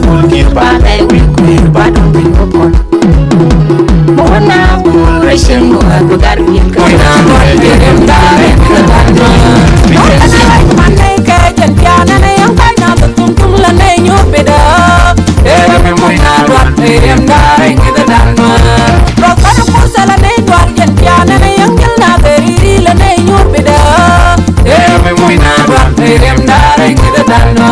bulkir ba dai wikuir ba dum bin opon Mona bul reshen mo abugar bin ka na terem dare kadana manai ka jan piana na yang kana tum tum la ne nyubeda terem mo na wat terem dare kadana ro ka ko sala ne dwar jan piana na yang jalna teriri la ne nyubeda terem mo na wat terem dare kadana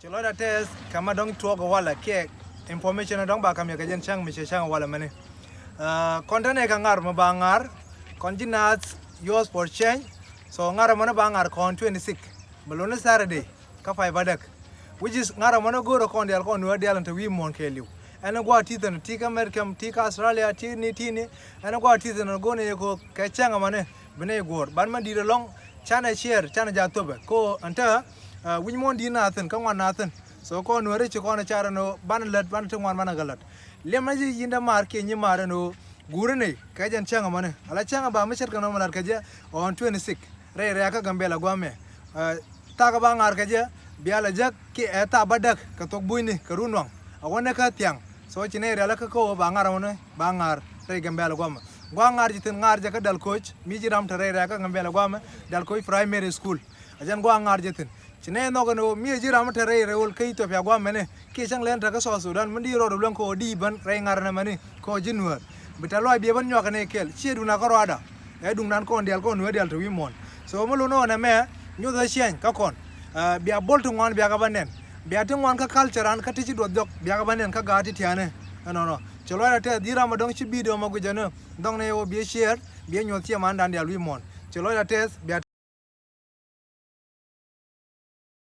Choloda test kama dong tuogo wala ke information dong ba kamya kajen chang mi chang wala mane content e kangar mabangar konjinat yours for change so ngara mana bangar kon 26 malona saturday ka fay badak which is ngara mana goro kon dial kon no dial to wi mon keliu ana gwa titan tika americam tika australia tini ana gwa titan go ne ko ka changa mane bene gor ban man di long chana share chana jatobe ko anta win mon di nathan kan wan nathan so ko no rechi ko na chara no ban lat ban tun wan mana galat le maji yinda mar ke nyi mara no gure ne ka jan changa mane ala changa ba misher kan no malar ka je on 26 re re ka gambela gwame ta ka ba ngar ka je biala jak ki eta badak ka tok buini ka runwang awana ka tiang so chine re ala ka ko ba ngar mane ba ngar re gambela gwama gwa ngar jitin ngar ja ka dal coach mi jiram ta re re ka gambela gwama dal coach primary school ajan gwa ngar jitin chine no gano mi jira mata re wol kai to pya gwa mene ke chang len ta ka so sudan mandi ro do ko di ban re ngar na mani ko jinwar bitalo bi ban nyoka ne kel chedu na ko roda e dung nan ko ndial ko no dial to wi mon so mo no na me nyu da shen ka kon bia bol to ngwan bia ka banen bia to ngwan ka culture an ka ti do dok bia ka banen ka ga ti tiane no cholo ra te dira ma dong chi video ma gu jana dong ne o bi share bi nyo ti ma ndan dial wi mon cholo ra te bia